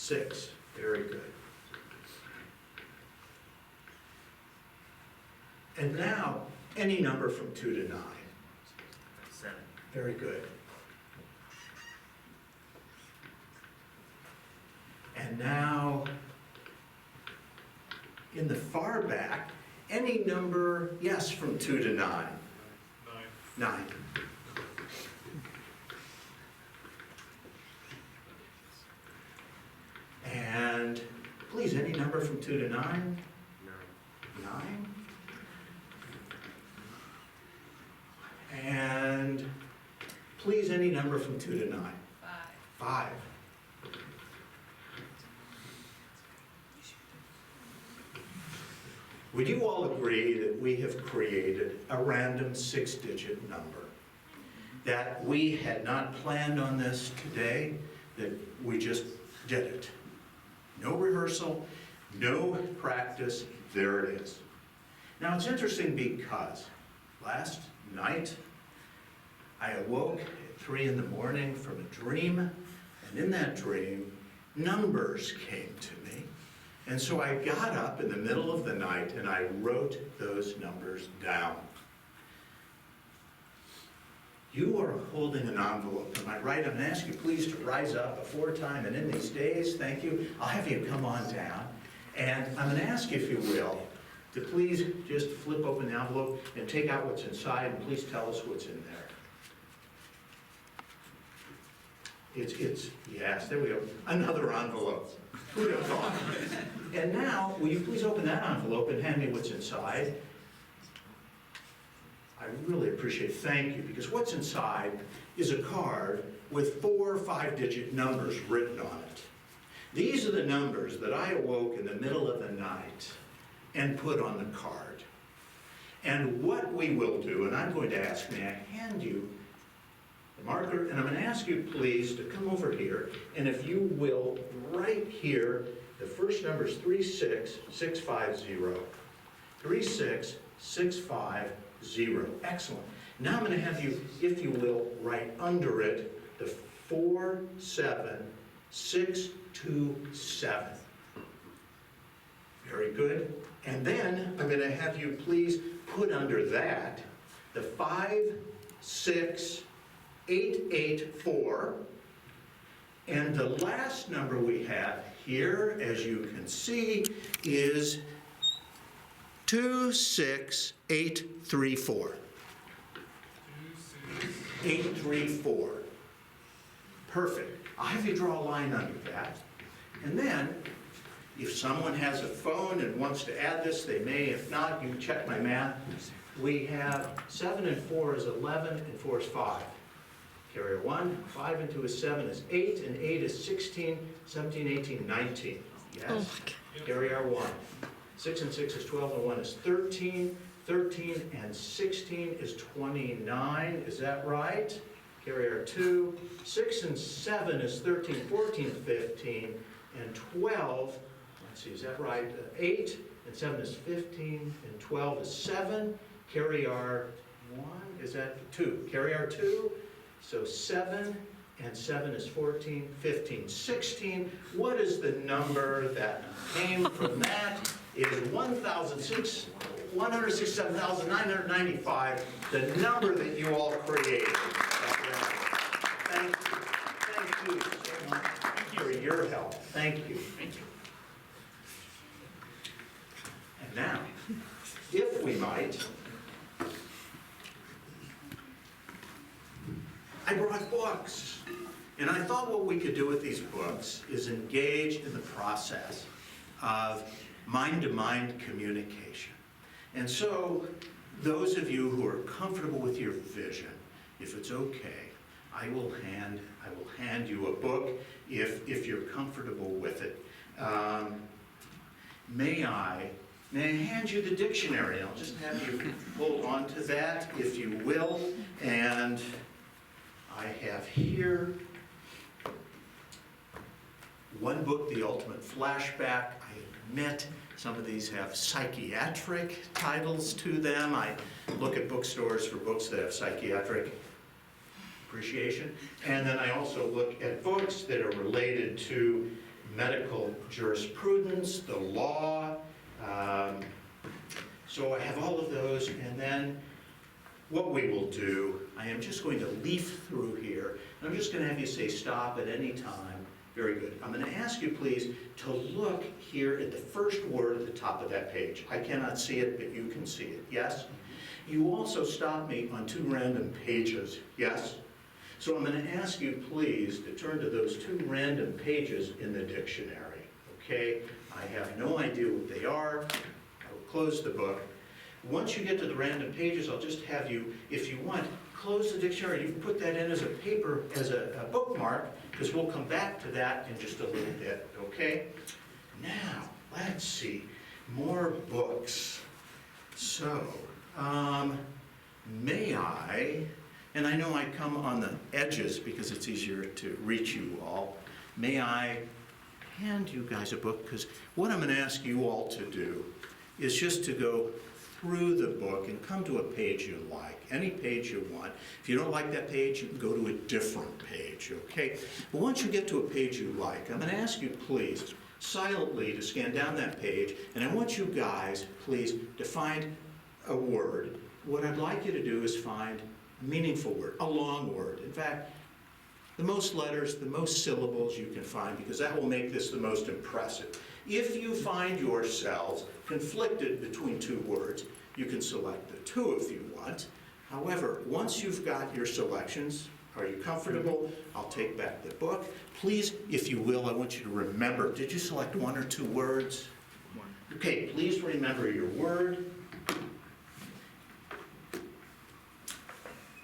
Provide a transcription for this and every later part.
6. Very good. And now, any number from 2 to 9. 7. Very good. And now, in the far back, any number, yes, from 2 to 9. 9. And please, any number from 2 to 9? 9. And please, any number from 2 to 9? 5. Would you all agree that we have created a random 6-digit number? That we had not planned on this today, that we just did it. No rehearsal, no practice, there it is. Now it's interesting because last night I awoke at 3 in the morning from a dream, and in that dream, numbers came to me. And so I got up in the middle of the night and I wrote those numbers down. You are holding an envelope, am I right? I'm going to ask you please to rise up before time and in these days, thank you. I'll have you come on down. And I'm going to ask you, if you will, to please just flip open the envelope and take out what's inside, and please tell us what's in there. Yes, there we go. Another envelope. Who'd have thought? And now, will you please open that envelope and hand me what's inside? I really appreciate it. Thank you, because what's inside is a card with 4 5-digit numbers written on it. These are the numbers that I awoke in the middle of the night and put on the card. And what we will do, and I'm going to ask, may I hand you the marker, and I'm going to ask you please to come over here, and if you will, right here, the first number is 36650. 36650. Excellent. Now I'm going to have you, if you will, write under it the 47627. Very good. And then I'm going to have you please put under that the 56884. And the last number we have here, as you can see, is 26834. 834. Perfect. I'll have you draw a line under that. And then, if someone has a phone and wants to add this, they may. If not, you can check my math. We have 7 and 4 is 11, and 4 is 5. Carry 1. 5 and 2 is 7 is 8, and 8 is 16, 17, 18, 19. Yes? Oh my God. Carry our 1. 6 and 6 is 12, and 1 is 13. 13 and 16 is 29. Is that right? Carry our 2. 6 and 7 is 13, 14, 15, and 12. Let's see, is that right? 8 and 7 is 15, and 12 is 7. Carry our 1. Is that 2? Carry our 2. So 7 and 7 is 14, 15, 16. What is the number that came from that? It is 167,995, the number that you all created. Thank you. Thank you so much for your help. Thank you. Thank you. And now, if we might, I brought books. And I thought what we could do with these books is engage in the process of mind-to-mind communication. And so, those of you who are comfortable with your vision, if it's okay, I will hand you a book if you're comfortable with it. May I hand you the dictionary? I'll just have you hold on to that, if you will. And I have here one book, The Ultimate Flashback. I admit some of these have psychiatric titles to them. I look at bookstores for books that have psychiatric appreciation. And then I also look at books that are related to medical jurisprudence, the law. So I have all of those, and then what we will do, I am just going to leaf through here, and I'm just going to have you say stop at any time. Very good. I'm going to ask you, please, to look here at the first word at the top of that page. I cannot see it, but you can see it. Yes? You also stop me on 2 random pages. Yes? So I'm going to ask you, please, to turn to those 2 random pages in the dictionary. Okay? I have no idea what they are. I will close the book. Once you get to the random pages, I'll just have you, if you want, close the dictionary. You can put that in as a paper, as a bookmark, because we'll come back to that in just a little bit, okay? Now, let's see, more books. So, may I, and I know I come on the edges because it's easier to reach you all, may I hand you guys a book? Because what I'm going to ask you all to do is just to go through the book and come to a page you like, any page you want. If you don't like that page, you can go to a different page, okay? But once you get to a page you like, I'm going to ask you, please, silently to scan down that page, and I want you guys, please, to find a word. What I'd like you to do is find a meaningful word, a long word. In fact, the most letters, the most syllables you can find, because that will make this the most impressive. If you find yourselves conflicted between 2 words, you can select the 2 if you want. However, once you've got your selections, are you comfortable? I'll take back the book. Please, if you will, I want you to remember, did you select 1 or 2 words? 1. Okay, please remember your word.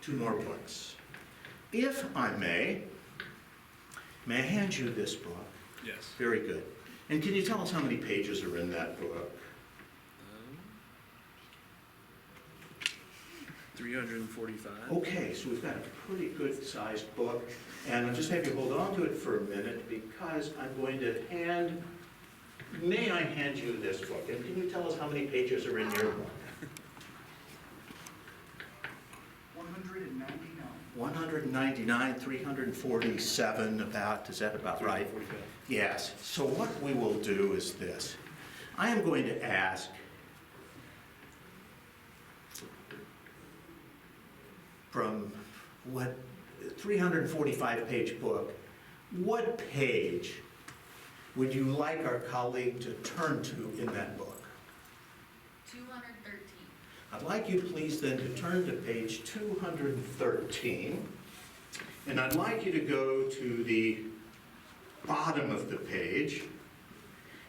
2 more books. If I may I hand you this book? Yes. Very good. And can you tell us how many pages are in that book? 345. Okay, so we've got a pretty good sized book. And I'll just have you hold on to it for a minute because I'm going to may I hand you this book? And can you tell us how many pages are in your book? 199. 199, 347 about, is that about right? 345. Yes. So what we will do is this. I am going to ask from what 345-page book, what page would you like our colleague to turn to in that book? 213. I'd like you please then to turn to page 213, and I'd like you to go to the bottom of the page,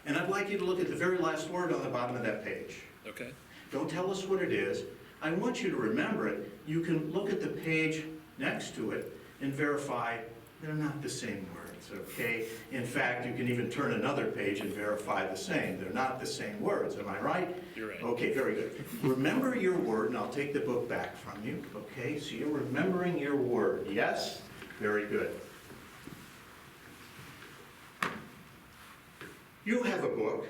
and I'd like you to look at the very last word on the bottom of that page. Okay. Don't tell us what it is. I want you to remember it. You can look at the page next to it and verify they're not the same words, okay? In fact, you can even turn another page and verify the same. They're not the same words, am I right? You're right. Okay, very good. Remember your word, and I'll take the book back from you, okay? So you're remembering your word, yes? Very good. You have a book.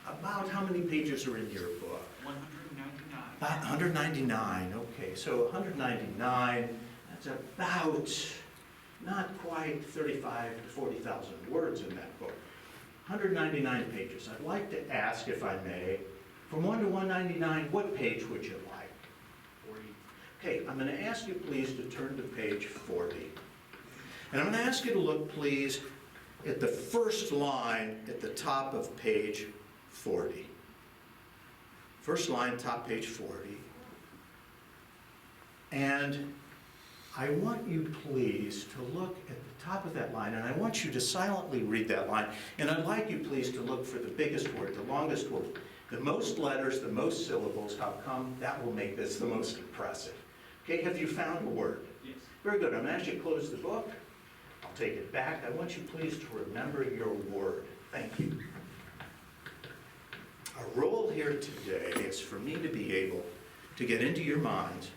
About how many pages are in your book? 199. About 199, okay, so 199, that's about, not quite 35 to 40,000 words in that book. 199 pages. I'd like to ask, if I may, from 1 to 199, what page would you like? 40. Okay, I'm going to ask you please to turn to page 40. And I'm going to ask you to look, please, at the first line at the top of page 40. First line, top page 40. And I want you please to look at the top of that line, and I want you to silently read that line. And I'd like you please to look for the biggest word, the longest word, the most letters, the most syllables. How come? That will make this the most impressive. Okay, have you found a word? Yes. Very good. I'm going to ask you to close the book. I'll take it back. I want you please to remember your word. Thank you. Our role here today is for me to be able to get into your minds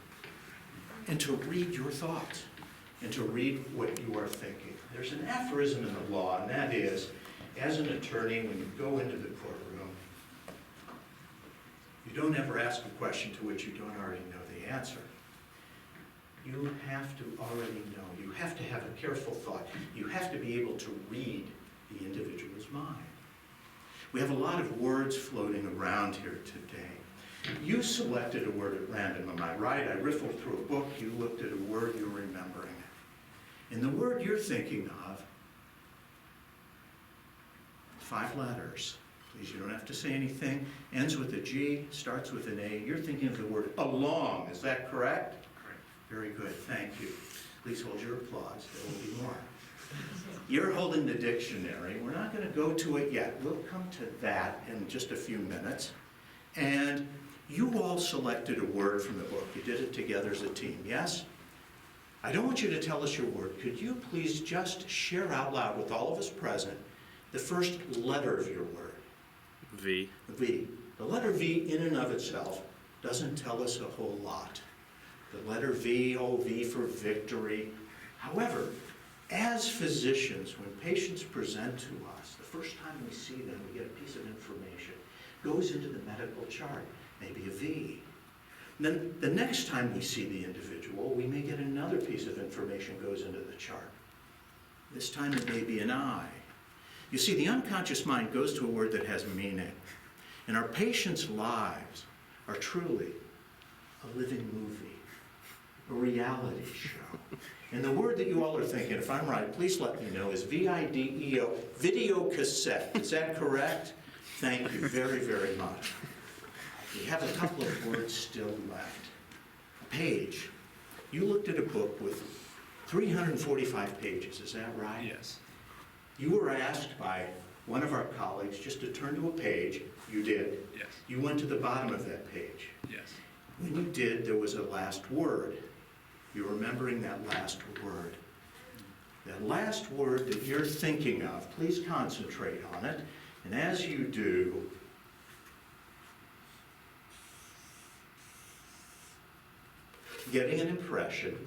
and to read your thoughts and to read what you are thinking. There's an aphorism in the law, and that is, as an attorney, when you go into the courtroom, you don't ever ask a question to which you don't already know the answer. You have to already know. You have to have a careful thought. You have to be able to read the individual's mind. We have a lot of words floating around here today. You selected a word at random, am I right? I riffled through a book, you looked at a word, you're remembering it. And the word you're thinking of, 5 letters. Please, you don't have to say anything. Ends with a G, starts with an A. You're thinking of the word along, is that correct? Correct. Very good, thank you. Please hold your applause, there will be more. You're holding the dictionary. We're not going to go to it yet. We'll come to that in just a few minutes. And you all selected a word from the book. You did it together as a team, yes? I don't want you to tell us your word. Could you please just share out loud with all of us present the first letter of your word? V. V. The letter V in and of itself doesn't tell us a whole lot. The letter V, oh, V for victory. However, as physicians, when patients present to us, the first time we see them, we get a piece of information. Goes into the medical chart, maybe a V. Then the next time we see the individual, we may get another piece of information goes into the chart. This time it may be an I. You see, the unconscious mind goes to a word that has meaning. And our patients' lives are truly a living movie, a reality show. And the word that you all are thinking, if I'm right, please let me know, is V-I-D-E-O, video cassette. Is that correct? Thank you very, very much. We have a couple of words still left. A page. You looked at a book with 345 pages, is that right? Yes. You were asked by one of our colleagues just to turn to a page. You did. Yes. You went to the bottom of that page. Yes. When you did, there was a last word. You're remembering that last word. That last word that you're thinking of, please concentrate on it. And as you do, getting an impression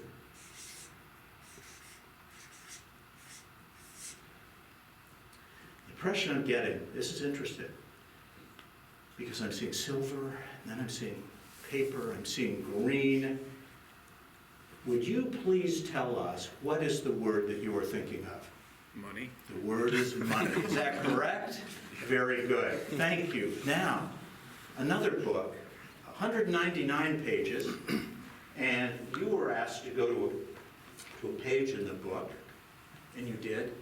I'm getting, this is interesting, because I'm seeing silver, and then I'm seeing paper, I'm seeing green. Would you please tell us what is the word that you are thinking of? Money. The word is money. Is that correct? Very good. Thank you. Now, another book, 199 pages, and you were asked to go to a page in the book, and you did.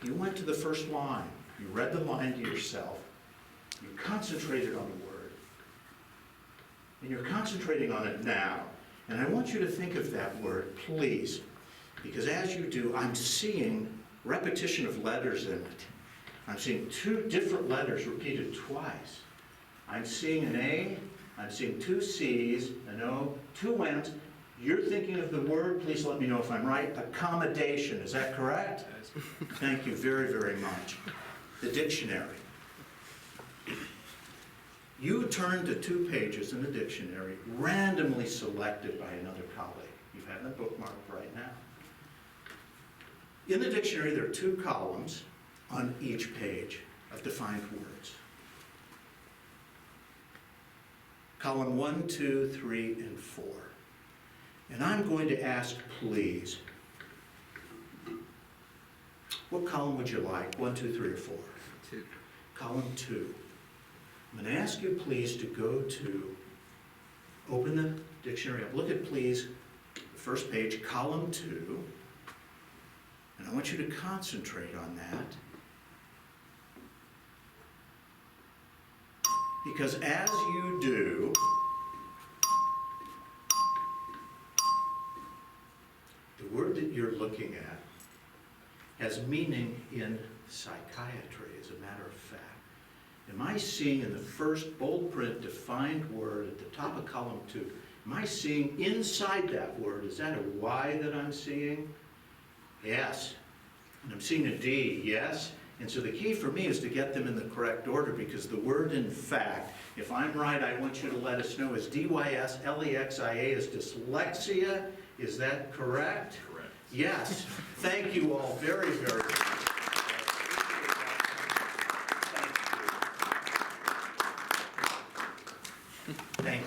You went to the first line. You read the line to yourself. You concentrated on the word. And you're concentrating on it now. And I want you to think of that word, please, because as you do, I'm seeing repetition of letters in it. I'm seeing 2 different letters repeated twice. I'm seeing an A, I'm seeing 2 C's, an O, 2 N's. You're thinking of the word, please let me know if I'm right, accommodation. Is that correct? Thank you very, very much. The dictionary. You turn to 2 pages in the dictionary, randomly selected by another colleague. You have them bookmarked right now. In the dictionary, there are 2 columns on each page of defined words. Column 1, 2, 3, and 4. And I'm going to ask, please, what column would you like? 1, 2, 3, or 4? 2. Column 2. I'm going to ask you, please, to go to, open the dictionary up. Look at, please, the first page, column 2. And I want you to concentrate on that. Because as you do, the word that you're looking at has meaning in psychiatry, as a matter of fact. Am I seeing in the first bold print defined word at the top of column 2, am I seeing inside that word, is that a Y that I'm seeing? Yes. And I'm seeing a D, yes. And so the key for me is to get them in the correct order, because the word in fact, if I'm right, I want you to let us know, is D-Y-S-L-E-X-I-A, is dyslexia. Is that correct? Correct. Yes. Thank you all very, very much. Thank you.